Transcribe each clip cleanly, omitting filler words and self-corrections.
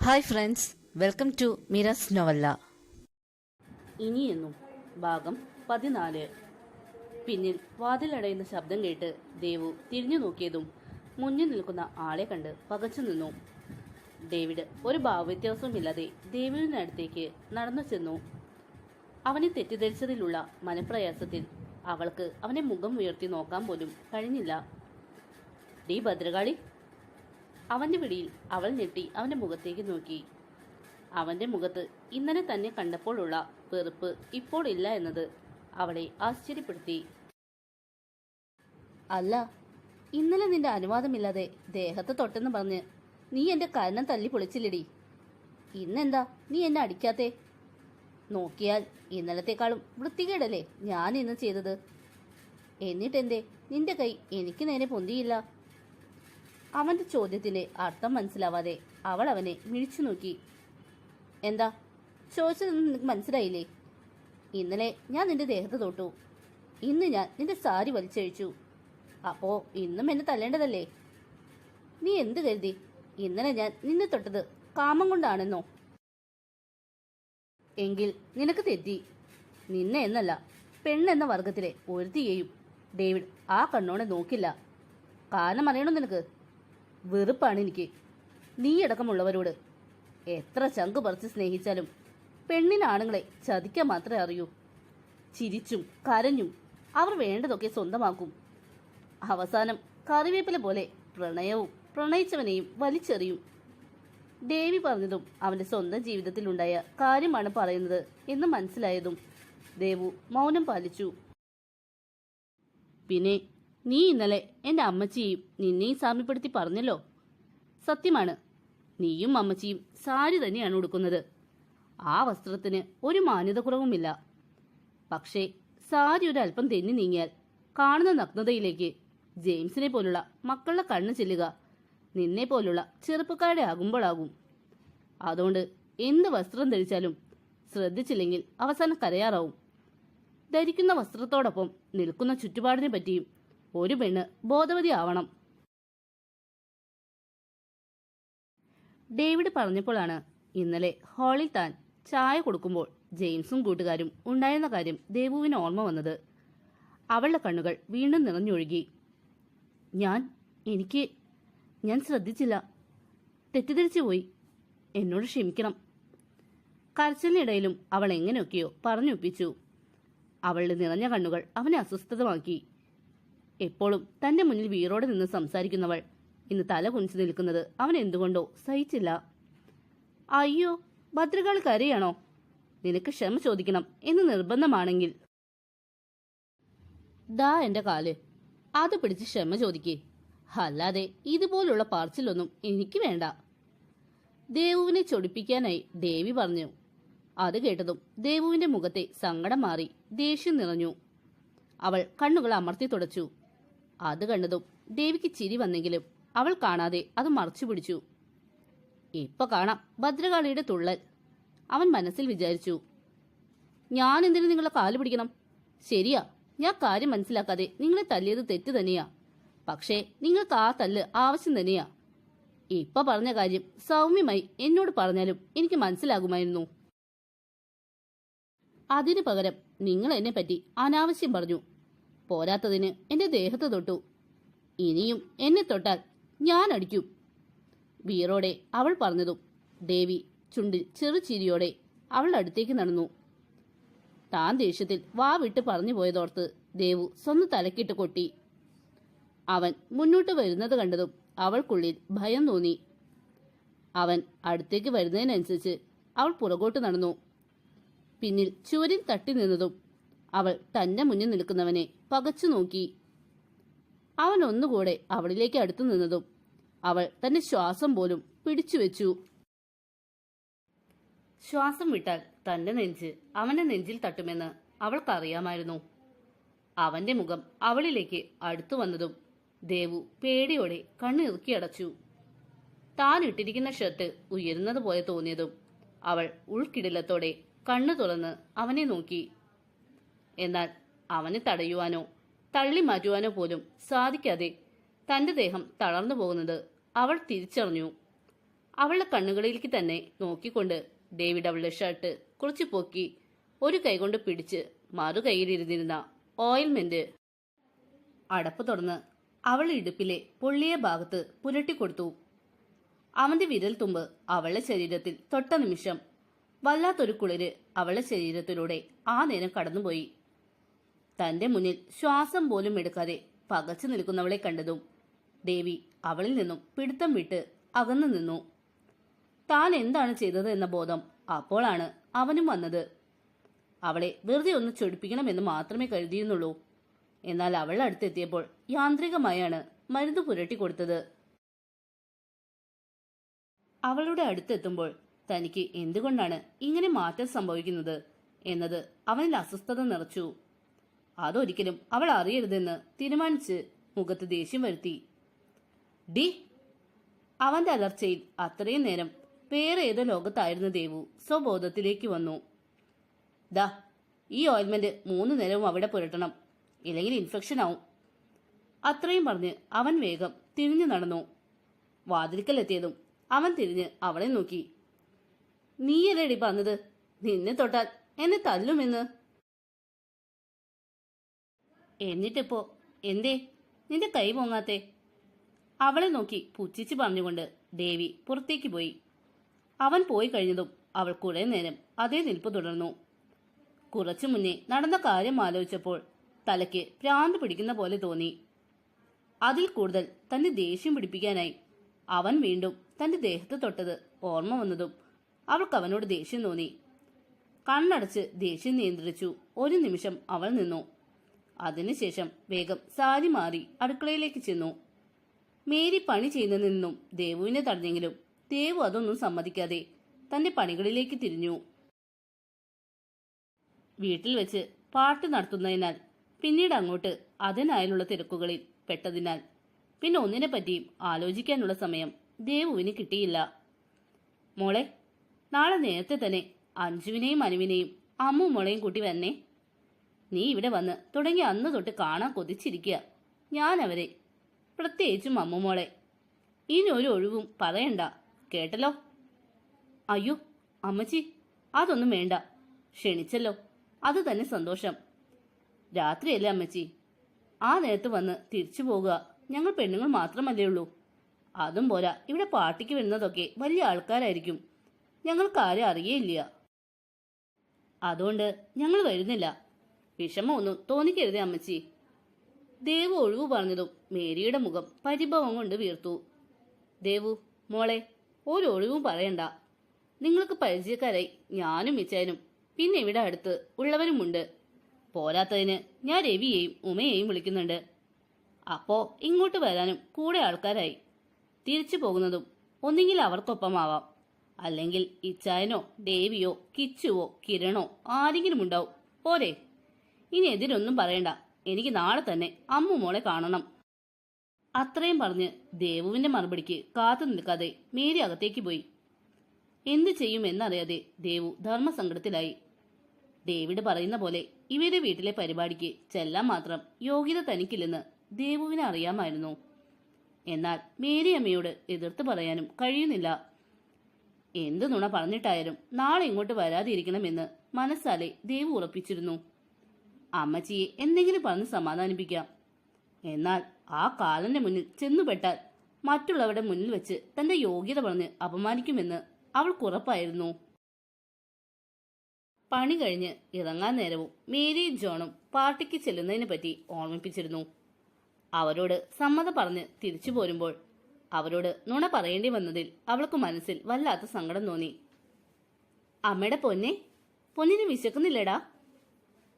Hi friends, welcome to Meera's novella. ഇനിയെന്നും ഭാഗം 14. പിന്നിൽ വാതിലടയുന്ന ശബ്ദം കേട്ട് ദേവു തിരിഞ്ഞു നോക്കിയതും മുന്നിൽ നിൽക്കുന്ന ആളെ കണ്ട് പകച്ചു നിന്നു. ഡേവിഡ് ഒരു ഭാവവ്യത്യാസവുമില്ലാതെ ദേവുവിനടുത്തേക്ക് നടന്നു ചെന്നു. അവനെ തെറ്റിദ്ധരിച്ചതിലുള്ള മനപ്രയാസത്തിൽ അവൾക്ക് അവന്റെ മുഖം ഉയർത്തി നോക്കാൻ പോലും കഴിഞ്ഞില്ല. ഡീ ഭദ്രകാളി! അവന്റെ പിടിയിൽ അവൾ ഞെട്ടി അവന്റെ മുഖത്തേക്ക് നോക്കി. അവന്റെ മുഖത്ത് ഇന്നലെ തന്നെ കണ്ടപ്പോഴുള്ള വെറുപ്പ് ഇപ്പോൾ ഇല്ല എന്നത് അവളെ ആശ്ചര്യപ്പെടുത്തി. അല്ല, ഇന്നലെ നിന്റെ അനുവാദമില്ലാതെ ദേഹത്ത് തൊട്ടെന്ന് പറഞ്ഞ് നീ എന്റെ കരണം തല്ലി പൊളിച്ചില്ലടി. ഇന്നെന്താ നീ എന്നെ അടിക്കാത്തേ? നോക്കിയാൽ ഇന്നലത്തെക്കാളും വൃത്തികേടല്ലേ ഞാൻ ഇന്ന് ചെയ്തത്. എന്നിട്ടെന്തേ നിന്റെ കൈ എനിക്ക് നേരെ പൊന്തിയില്ല? അവന്റെ ചോദ്യത്തിന്റെ അർത്ഥം മനസ്സിലാവാതെ അവൾ അവനെ മിഴിച്ചു നോക്കി. എന്താ ചോദിച്ചതെന്ന് നിനക്ക് മനസ്സിലായില്ലേ? ഇന്നലെ ഞാൻ നിന്റെ ദേഹത്ത് തൊട്ടു, ഇന്ന് ഞാൻ നിന്റെ സാരി വലിച്ചഴിച്ചു. അപ്പോ ഇന്നും എന്നെ തല്ലേണ്ടതല്ലേ? നീ എന്ത് കരുതി ഇന്നലെ ഞാൻ നിന്നെ തൊട്ടത് കാമം കൊണ്ടാണെന്നോ? എങ്കിൽ നിനക്ക് തെറ്റി. നിന്നെ എന്നല്ല, പെണ്ണെന്ന വർഗത്തിലെ ഒരുത്തിയെയും ഡേവിഡ് ആ കണ്ണോടെ നോക്കില്ല. കാരണം അറിയണോ നിനക്ക്? വെറുപ്പാണ് എനിക്ക് നീയടക്കമുള്ളവരോട്. എത്ര ചങ്ക് പറിച്ച് സ്നേഹിച്ചാലും പെണ്ണിനാണുങ്ങളെ ചതിക്കാൻ മാത്രമേ അറിയൂ. ചിരിച്ചും കരഞ്ഞും അവർ വേണ്ടതൊക്കെ സ്വന്തമാക്കും. അവസാനം കറിവേപ്പില പോലെ പ്രണയവും പ്രണയിച്ചവനെയും വലിച്ചെറിയും. ദേവി പറഞ്ഞതും അവന്റെ സ്വന്തം ജീവിതത്തിലുണ്ടായ കാര്യമാണ് പറയുന്നത് എന്ന് മനസ്സിലായതും ദേവു മൗനം പാലിച്ചു. പിന്നെ നീ ഇന്നലെ എന്റെ അമ്മച്ചിയും നിന്നെയും സാമ്യപ്പെടുത്തി പറഞ്ഞല്ലോ. സത്യമാണ്, നീയും അമ്മച്ചിയും സാരി തന്നെയാണ് ഉടുക്കുന്നത്. ആ വസ്ത്രത്തിന് ഒരു മാന്യത കുറവുമില്ല. പക്ഷേ സാരി ഒരല്പം തെന്നി നീങ്ങിയാൽ കാണുന്ന നഗ്നതയിലേക്ക് ജെയിംസിനെ പോലുള്ള മക്കളുടെ കണ്ണ് ചെല്ലുക നിന്നെ പോലുള്ള ചെറുപ്പക്കാരുടെ ആകുമ്പോഴാകും. അതുകൊണ്ട് എന്ത് വസ്ത്രം ധരിച്ചാലും ശ്രദ്ധിച്ചില്ലെങ്കിൽ അവസാനം കരയാറാവും. ധരിക്കുന്ന വസ്ത്രത്തോടൊപ്പം നിൽക്കുന്ന ചുറ്റുപാടിനെ പറ്റിയും ഒരു പെണ്ണ് ബോധവതി ആവണം. ഡേവിഡ് പറഞ്ഞപ്പോഴാണ് ഇന്നലെ ഹാളിൽ താൻ ചായ കൊടുക്കുമ്പോൾ ജെയിംസും കൂട്ടുകാരും ഉണ്ടായിരുന്ന കാര്യം ദേവുവിന് ഓർമ്മ വന്നത്. അവളുടെ കണ്ണുകൾ വീണ്ടും നിറഞ്ഞൊഴുകി. ഞാൻ ശ്രദ്ധിച്ചില്ല, തെറ്റിദ്ധരിച്ചു പോയി, എന്നോട് ക്ഷമിക്കണം. കരച്ചിലിനിടയിലും അവൾ എങ്ങനെയൊക്കെയോ പറഞ്ഞൊപ്പിച്ചു. അവളുടെ നിറഞ്ഞ കണ്ണുകൾ അവനെ അസ്വസ്ഥമാക്കി. എപ്പോഴും തന്റെ മുന്നിൽ വീറോടെ നിന്ന് സംസാരിക്കുന്നവൾ ഇന്ന് തല കുനിച്ചു നിൽക്കുന്നത് അവൻ എന്തുകൊണ്ടോ സഹിച്ചില്ല. അയ്യോ, ഭദ്രകാളി കരയാണോ? നിനക്ക് ക്ഷമ ചോദിക്കണം എന്ന് നിർബന്ധമാണെങ്കിൽ ദാ എന്റെ കാല്, അത് പിടിച്ച് ക്ഷമ ചോദിക്കേ. അല്ലാതെ ഇതുപോലുള്ള പാർച്ചിലൊന്നും എനിക്ക് വേണ്ട. ദേവുവിനെ ചൊടിപ്പിക്കാനായി ദേവി പറഞ്ഞു. അത് കേട്ടതും ദേവുവിന്റെ മുഖത്തെ സങ്കടം മാറി ദേഷ്യം നിറഞ്ഞു. അവൾ കണ്ണുകൾ അമർത്തി തുടച്ചു. അത് കണ്ടതും ദേവിക്ക് ചിരി വന്നെങ്കിലും അവൾ കാണാതെ അത് മറച്ചു പിടിച്ചു. ഇപ്പൊ കാണാം ഭദ്രകാളിയുടെ തുള്ളൽ, അവൻ മനസ്സിൽ വിചാരിച്ചു. ഞാൻ എന്തിനു നിങ്ങളെ കാല് പിടിക്കണം? ശരിയാ, ഞാൻ കാര്യം മനസ്സിലാക്കാതെ നിങ്ങളെ തല്ലിയത് തെറ്റ് തന്നെയാ. പക്ഷേ നിങ്ങൾക്ക് ആ തല്ല് ആവശ്യം തന്നെയാ. ഇപ്പൊ പറഞ്ഞ കാര്യം സൗമ്യമായി എന്നോട് പറഞ്ഞാലും എനിക്ക് മനസ്സിലാകുമായിരുന്നു. അതിനു പകരം നിങ്ങൾ എന്നെ പറ്റി അനാവശ്യം പറഞ്ഞു. പോരാത്തതിന് എന്റെ ദേഹത്ത് തൊട്ടു. ഇനിയും എന്നെ തൊട്ടാൽ ഞാൻ അടിക്കും. വീറോടെ അവൾ പറഞ്ഞതും ദേവി ചുണ്ടിൽ ചെറുചിരിയോടെ അവളുടെ അടുത്തേക്ക് നടന്നു. താൻ ദേഷ്യത്തിൽ വാ വിട്ട് പറഞ്ഞു പോയതോർത്ത് ദേവു സ്വന്തം തലക്കിട്ട് കൊട്ടി. അവൻ മുന്നോട്ട് വരുന്നത് കണ്ടതും അവൾക്കുള്ളിൽ ഭയം തോന്നി. അവൻ അടുത്തേക്ക് വരുന്നതിനനുസരിച്ച് അവൾ പുറകോട്ട് നടന്നു. പിന്നിൽ ചുവരിൽ തട്ടി നിന്നതും അവൾ തന്റെ മുന്നിൽ നിൽക്കുന്നവനെ പകച്ചു നോക്കി. അവൻ ഒന്നുകൂടെ അവളിലേക്ക് അടുത്തു നിന്നതും അവൾ തന്റെ ശ്വാസം പോലും പിടിച്ചുവെച്ചു. ശ്വാസം വിട്ടാൽ തന്റെ നെഞ്ച് അവന്റെ നെഞ്ചിൽ തട്ടുമെന്ന് അവൾക്കറിയാമായിരുന്നു. അവന്റെ മുഖം അവളിലേക്ക് അടുത്തു വന്നതും ദേവു പേടിയോടെ കണ്ണിറുക്കിയടച്ചു. താൻ ഇട്ടിരിക്കുന്ന ഷർട്ട് ഉയരുന്നത് പോലെ തോന്നിയതും അവൾ ഉൾക്കിടിലത്തോടെ കണ്ണു തുറന്ന് അവനെ നോക്കി. എന്നാൽ അവനെ തടയുവാനോ തള്ളി മാറ്റുവാനോ പോലും സാധിക്കാതെ തന്റെ ദേഹം തളർന്നു പോകുന്നത് അവൾ തിരിച്ചറിഞ്ഞു. അവളുടെ കണ്ണുകളിലേക്ക് തന്നെ നോക്കിക്കൊണ്ട് ഡേവിഡ് അവളുടെ ഷർട്ട് കുറച്ച് പൊക്കി ഒരു കൈകൊണ്ട് പിടിച്ച് മറു കൈയിലിരുന്നിരുന്ന ഓയിൽമെന്റ് അടപ്പ് തുറന്ന് അവളുടെ ഇടുപ്പിലെ പൊള്ളിയ ഭാഗത്ത് പുരട്ടിക്കൊടുത്തു. അവന്റെ വിരൽ തുമ്പ് അവളുടെ ശരീരത്തിൽ തൊട്ട നിമിഷം വല്ലാത്തൊരു കുളിര് അവളുടെ ശരീരത്തിലൂടെ ആ നേരം കടന്നുപോയി. തന്റെ മുന്നിൽ ശ്വാസം പോലും എടുക്കാതെ പകച്ചു നിൽക്കുന്നവളെ കണ്ടതും ദേവി അവളിൽ നിന്നും പിടുത്തം വിട്ട് അകന്നു നിന്നു. താൻ എന്താണ് ചെയ്തത് എന്ന ബോധം അപ്പോഴാണ് അവനും വന്നത്. അവളെ വെറുതെ ഒന്ന് ചൊടിപ്പിക്കണമെന്ന് മാത്രമേ കരുതിയിരുന്നുള്ളൂ. എന്നാൽ അവളുടെ അടുത്തെത്തിയപ്പോൾ യാന്ത്രികമായാണ് മരുന്ന് പുരട്ടിക്കൊടുത്തത്. അവളുടെ അടുത്തെത്തുമ്പോൾ തനിക്ക് എന്തുകൊണ്ടാണ് ഇങ്ങനെ മാറ്റം സംഭവിക്കുന്നത് എന്നത് അവനിൽ അസ്വസ്ഥത നിറച്ചു. അതൊരിക്കലും അവൾ അറിയരുതെന്ന് തീരുമാനിച്ച് മുഖത്ത് ദേഷ്യം വരുത്തി. ഡി അവന്റെ അലർച്ചയിൽ അത്രയും നേരം വേറെ ഏതോ ലോകത്തായിരുന്ന ദേവു സ്വബോധത്തിലേക്ക് വന്നു. ദാ ഈ ഓയിൽമെന്റ് 3 നേരവും അവിടെ പുരട്ടണം, ഇല്ലെങ്കിൽ ഇൻഫെക്ഷൻ ആവും. അത്രയും പറഞ്ഞ് അവൻ വേഗം തിരിഞ്ഞു നടന്നു. വാതിൽക്കലെത്തിയതും അവൻ തിരിഞ്ഞ് അവളെ നോക്കി. നീയല്ലേടി പറഞ്ഞത് നിന്നെ തൊട്ടാൽ എന്നെ തല്ലുമെന്ന്? എന്നിട്ടിപ്പോ എന്തേ നിന്റെ കൈ പൊങ്ങാത്തെ? അവളെ നോക്കി പുച്ഛിച്ച് പറഞ്ഞുകൊണ്ട് ദേവി പുറത്തേക്ക് പോയി. അവൻ പോയി കഴിഞ്ഞതും അവൾ കുറെ നേരം അതേ നിൽപ്പ് തുടർന്നു. കുറച്ചു മുന്നേ നടന്ന കാര്യം ആലോചിച്ചപ്പോൾ തലയ്ക്ക് ഭ്രാന്ത് പിടിക്കുന്ന പോലെ തോന്നി. അതിൽ കൂടുതൽ തന്റെ ദേഷ്യം പിടിപ്പിക്കാനായി അവൻ വീണ്ടും തന്റെ ദേഹത്ത് തൊട്ടത് ഓർമ്മ വന്നതും അവൾക്ക് അവനോട് ദേഷ്യം തോന്നി. കണ്ണടച്ച് ദേഷ്യം നിയന്ത്രിച്ചു ഒരു നിമിഷം അവൾ നിന്നു. അതിനുശേഷം വേഗം സാരി മാറി അടുക്കളയിലേക്ക് ചെന്നു. മേരി പണി ചെയ്യുന്നതിൽ നിന്നും ദേവുവിനെ തടഞ്ഞെങ്കിലും ദേവു അതൊന്നും സമ്മതിക്കാതെ തന്റെ പണികളിലേക്ക് തിരിഞ്ഞു. വീട്ടിൽ വെച്ച് പാട്ട് നടത്തുന്നതിനാൽ പിന്നീട് അങ്ങോട്ട് അതിനായുള്ള തിരക്കുകളിൽ പെട്ടതിനാൽ പിന്നെ ഒന്നിനെ പറ്റിയും ആലോചിക്കാനുള്ള സമയം ദേവുവിന് കിട്ടിയില്ല. മോളെ, നാളെ നേരത്തെ തന്നെ അഞ്ജുവിനെയും അനുവിനെയും അമ്മു മോളെയും കൂട്ടി വന്നേ. നീ ഇവിടെ വന്ന് തുടങ്ങി അന്ന് തൊട്ട് കാണാൻ കൊതിച്ചിരിക്കുക ഞാൻ അവരെ, പ്രത്യേകിച്ചും അമ്മുമോളെ. ഇനി ഒരു ഒഴിവും പറയണ്ട, കേട്ടല്ലോ? അയ്യോ അമ്മച്ചി, അതൊന്നും വേണ്ട. ക്ഷണിച്ചല്ലോ, അത് തന്നെ സന്തോഷം. രാത്രിയല്ലേ അമ്മച്ചി, ആ നേരത്ത് വന്ന് തിരിച്ചു പോകുക ഞങ്ങൾ പെണ്ണുങ്ങൾ മാത്രമല്ലേ ഉള്ളൂ. അതും പോരാ, ഇവിടെ പാർട്ടിക്ക് വരുന്നതൊക്കെ വലിയ ആൾക്കാരായിരിക്കും. ഞങ്ങൾക്കാരും അറിയേയില്ല. അതുകൊണ്ട് ഞങ്ങൾ വരുന്നില്ല. വിഷമമൊന്നും തോന്നിക്കരുതേ അമ്മച്ചി. ദേവു ഒഴിവു പറഞ്ഞതും മേരിയുടെ മുഖം പരിഭവം കൊണ്ട് വീർത്തു. ദേവു മോളെ, ഒരു ഒഴിവും പറയണ്ട. നിങ്ങൾക്ക് പരിചയക്കാരായി ഞാനും മിച്ചായനും പിന്നെ ഇവിടെ അടുത്ത് ഉള്ളവരുമുണ്ട്. പോരാത്തതിന് ഞാൻ രവിയെയും ഉമയെയും വിളിക്കുന്നുണ്ട്. അപ്പോ ഇങ്ങോട്ട് വരാനും കൂടെ ആൾക്കാരായി. തിരിച്ചു പോകുന്നതും ഒന്നെങ്കിൽ അവർക്കൊപ്പമാവാം, അല്ലെങ്കിൽ ഇച്ചായനോ ദേവിയോ കിച്ചുവോ കിരണോ ആരെങ്കിലും ഉണ്ടാവും. പോരെ? ഇനി എതിരൊന്നും പറയണ്ട. എനിക്ക് നാളെ തന്നെ അമ്മു മോളെ കാണണം. അത്രയും പറഞ്ഞ് ദേവുവിന്റെ മറുപടിക്ക് കാത്തു നിൽക്കാതെ മേരി അകത്തേക്ക് പോയി. എന്തു ചെയ്യും എന്നറിയാതെ ദേവു ധർമ്മസങ്കടത്തിലായി. ഡേവിഡ് പറയുന്ന പോലെ ഇവരുടെ വീട്ടിലെ പരിപാടിക്ക് ചെല്ലാൻ മാത്രം യോഗ്യത തനിക്കില്ലെന്ന് ദേവുവിനെ അറിയാമായിരുന്നു. എന്നാൽ മേരി അമ്മയോട് എതിർത്ത് പറയാനും കഴിയുന്നില്ല. എന്തു നുണ പറഞ്ഞിട്ടായാലും നാളെ ഇങ്ങോട്ട് വരാതിരിക്കണമെന്ന് മനസ്സാലെ ദേവു ഉറപ്പിച്ചിരുന്നു. അമ്മച്ചിയെ എന്തെങ്കിലും പറഞ്ഞ് സമാധാനിപ്പിക്കാം. എന്നാൽ ആ കാലന്റെ മുന്നിൽ ചെന്നുപെട്ടാൽ മറ്റുള്ളവരുടെ മുന്നിൽ വെച്ച് തന്റെ യോഗ്യത പറഞ്ഞ് അപമാനിക്കുമെന്ന് അവൾക്കുറപ്പായിരുന്നു. പണി കഴിഞ്ഞ് ഇറങ്ങാൻ നേരവും മേരിയും ജോണും പാർട്ടിക്ക് ചെല്ലുന്നതിനെ പറ്റി ഓർമ്മിപ്പിച്ചിരുന്നു. അവരോട് സമ്മതം പറഞ്ഞ് തിരിച്ചു പോരുമ്പോൾ അവരോട് നുണ പറയേണ്ടി വന്നതിൽ അവൾക്ക് മനസ്സിൽ വല്ലാത്ത സങ്കടം തോന്നി. അമ്മയുടെ പൊന്നിന് വിശക്കുന്നില്ലടാ.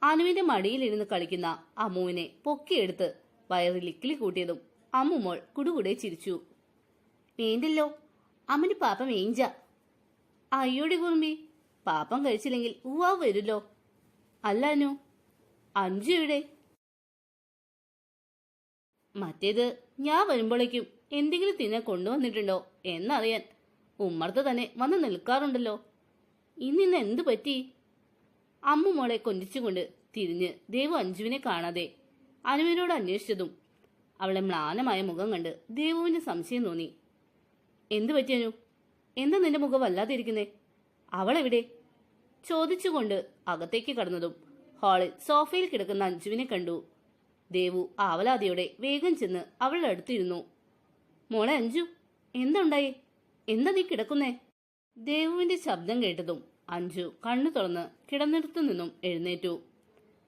അനുവിന്റെ മടിയിലിരുന്ന് കളിക്കുന്ന അമ്മുവിനെ പൊക്കിയെടുത്ത് വയറിൽ ഇക്കിളി കൂട്ടിയതും അമ്മുമോൾ കുടുകുടെ ചിരിച്ചു. വേണ്ടല്ലോ, അമ്മന് പാപ്പ വേഞ്ച. അയ്യോടി കുറുമ്പി, പാപ്പം കഴിച്ചില്ലെങ്കിൽ ഉവാവ് വരുമല്ലോ. അല്ല അനു, അഞ്ചു ഇവിടെ? മറ്റേത് ഞാൻ വരുമ്പോഴേക്കും എന്തെങ്കിലും തിന്നെ കൊണ്ടുവന്നിട്ടുണ്ടോ എന്നറിയാൻ ഉമ്മർത്ത് തന്നെ വന്ന് നിൽക്കാറുണ്ടല്ലോ. ഇന്നിന്ന് എന്തു പറ്റി? അമ്മു മോളെ കൊഞ്ചിച്ചുകൊണ്ട് തിരിഞ്ഞ് ദേവു അഞ്ജുവിനെ കാണാതെ അനുവിനോട് അന്വേഷിച്ചതും അവളെ മ്ലാനമായ മുഖം കണ്ട് ദേവുവിന് സംശയം തോന്നി. എന്തു പറ്റി അനു? എന്താ നിന്റെ മുഖം വല്ലാതിരിക്കുന്നേ? അവളെവിടെ? ചോദിച്ചുകൊണ്ട് അകത്തേക്ക് കടന്നതും ഹാളിൽ സോഫയിൽ കിടക്കുന്ന അഞ്ജുവിനെ കണ്ടു. ദേവു ആവലാതിയോടെ വേഗം ചെന്ന് അവളുടെ അടുത്തിരുന്നു. മോളെ അഞ്ജു, എന്തുണ്ടായി? എന്താ നീ കിടക്കുന്നേ? ദേവുവിന്റെ ശബ്ദം കേട്ടതും അഞ്ജു കണ്ണു തുറന്ന് കിടന്നിടത്തു നിന്നും എഴുന്നേറ്റു.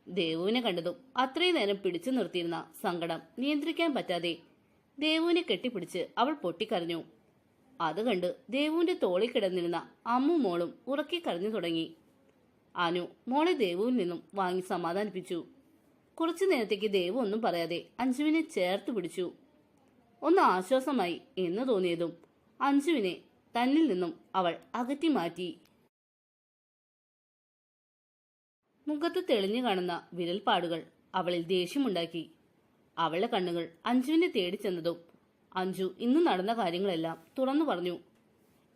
ദേവുവിനെ കണ്ടതും അത്രയും നേരം പിടിച്ചു നിർത്തിയിരുന്ന സങ്കടം നിയന്ത്രിക്കാൻ പറ്റാതെ ദേവുവിനെ കെട്ടിപ്പിടിച്ച് അവൾ പൊട്ടിക്കരഞ്ഞു. അത് കണ്ട് ദേവുവിന്റെ തോളിൽ കിടന്നിരുന്ന അമ്മു മോളും ഉറക്കി കരഞ്ഞു തുടങ്ങി. അനു മോളെ ദേവുവിൽ നിന്നും വാങ്ങി സമാധാനിപ്പിച്ചു. കുറച്ചു നേരത്തേക്ക് ദേവു ഒന്നും പറയാതെ അഞ്ജുവിനെ ചേർത്ത് പിടിച്ചു. ഒന്ന് ആശ്വാസമായി എന്ന് തോന്നിയതും അഞ്ജുവിനെ തന്നിൽ നിന്നും അവൾ അകറ്റി മാറ്റി. മുഖത്ത് തെളിഞ്ഞു കാണുന്ന വിരൽപ്പാടുകൾ അവളിൽ ദേഷ്യമുണ്ടാക്കി. അവളുടെ കണ്ണുകൾ അഞ്ജുവിനെ തേടിച്ചെന്നതും അഞ്ജു ഇന്ന് നടന്ന കാര്യങ്ങളെല്ലാം തുറന്നു പറഞ്ഞു.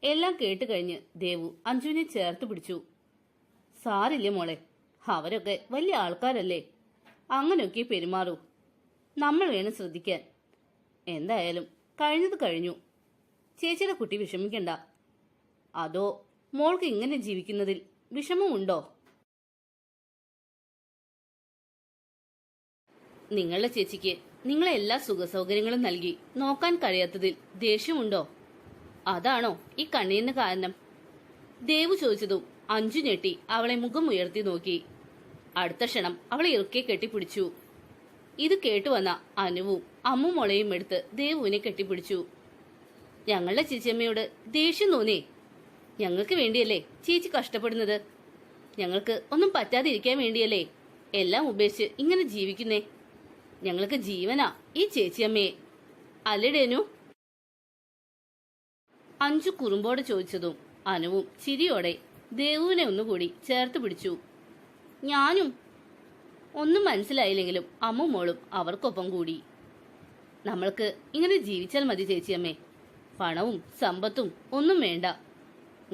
എല്ലാം കേട്ട് കഴിഞ്ഞ് ദേവു അഞ്ജുവിനെ ചേർത്ത് പിടിച്ചു. സാരില്ലേ മോളെ, അവരൊക്കെ വലിയ ആൾക്കാരല്ലേ, അങ്ങനെയൊക്കെ പെരുമാറൂ. നമ്മൾ വേണം ശ്രദ്ധിക്കാൻ. എന്തായാലും കഴിഞ്ഞത് കഴിഞ്ഞു. ചേച്ചിയുടെ കുട്ടി വിഷമിക്കണ്ട. അതോ മോൾക്ക് ഇങ്ങനെ ജീവിക്കുന്നതിൽ വിഷമമുണ്ടോ? നിങ്ങളുടെ ചേച്ചിക്ക് നിങ്ങളെ എല്ലാ സുഖസൗകര്യങ്ങളും നൽകി നോക്കാൻ കഴിയാത്തതിൽ ദേഷ്യമുണ്ടോ? അതാണോ ഈ കണ്ണീരിന് കാരണം? ദേവു ചോദിച്ചതും അഞ്ജു ഞെട്ടി അവളെ മുഖം ഉയർത്തി നോക്കി. അടുത്ത ക്ഷണം അവളെ ഇറുക്കെ കെട്ടിപ്പിടിച്ചു. ഇത് കേട്ടുവന്ന അനുവും അമ്മുമോളെയും എടുത്ത് ദേവുവിനെ കെട്ടിപ്പിടിച്ചു. ഞങ്ങളുടെ ചേച്ചിയമ്മയോട് ദേഷ്യം തോന്നേ? ഞങ്ങൾക്ക് വേണ്ടിയല്ലേ ചേച്ചി കഷ്ടപ്പെടുന്നത്? ഞങ്ങൾക്ക് ഒന്നും പറ്റാതിരിക്കാൻ വേണ്ടിയല്ലേ എല്ലാം ഉപേക്ഷിച്ച് ഇങ്ങനെ ജീവിക്കുന്നേ? ഞങ്ങൾക്ക് ജീവനാ ഈ ചേച്ചിയമ്മയെ, അല്ലേടേനു? അഞ്ജു കുറുമ്പോടെ ചോദിച്ചതും അനുവും ചിരിയോടെ ദേവുവിനെ ഒന്നുകൂടി ചേർത്ത് പിടിച്ചു. ഞാനും. ഒന്നും മനസ്സിലായില്ലെങ്കിലും അമ്മുമോളും അവർക്കൊപ്പം കൂടി. നമ്മൾക്ക് ഇങ്ങനെ ജീവിച്ചാൽ മതി ചേച്ചിയമ്മേ. പണവും സമ്പത്തും ഒന്നും വേണ്ട.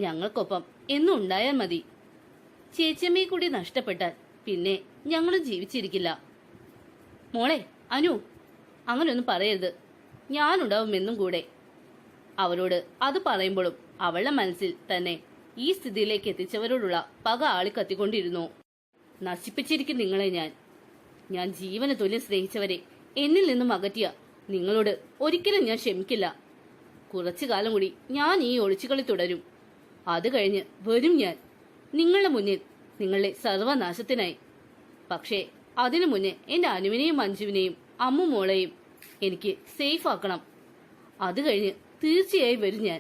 ഞങ്ങൾക്കൊപ്പം എന്നും ഉണ്ടായാൽ മതി. ചേച്ചിയമ്മയെ കൂടി നഷ്ടപ്പെട്ടാൽ പിന്നെ ഞങ്ങളും ജീവിച്ചിരിക്കില്ല. മോളെ അനു, അങ്ങനെയൊന്നും പറയരുത്. ഞാനുണ്ടാവും എന്നും കൂടെ. അവരോട് അത് പറയുമ്പോഴും അവളുടെ മനസ്സിൽ തന്നെ ഈ സ്ഥിതിയിലേക്ക് എത്തിച്ചവരോടുള്ള പക ആളിക്കത്തിക്കൊണ്ടിരുന്നു. നശിപ്പിച്ചിരിക്കും നിങ്ങളെ ഞാൻ ജീവന തുല്യം സ്നേഹിച്ചവരെ എന്നിൽ നിന്നും അകറ്റിയ നിങ്ങളോട് ഒരിക്കലും ഞാൻ ക്ഷമിക്കില്ല. കുറച്ചു കാലം കൂടി ഞാൻ ഈ ഒളിച്ചുകളി തുടരും. അത് കഴിഞ്ഞ് വരും ഞാൻ നിങ്ങളുടെ മുന്നിൽ, നിങ്ങളുടെ സർവനാശത്തിനായി. പക്ഷേ അതിനു മുന്നേ എന്റെ അനുവിനെയും അഞ്ജുവിനെയും അമ്മുമോളെയും എനിക്ക് സേഫ് ആക്കണം. അത് കഴിഞ്ഞ് തീർച്ചയായും വരും ഞാൻ.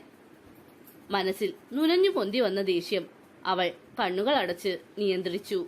മനസ്സിൽ നുരഞ്ഞു പൊന്തി വന്ന ദേഷ്യം അവൾ കണ്ണുകൾ അടച്ച് നിയന്ത്രിച്ചു.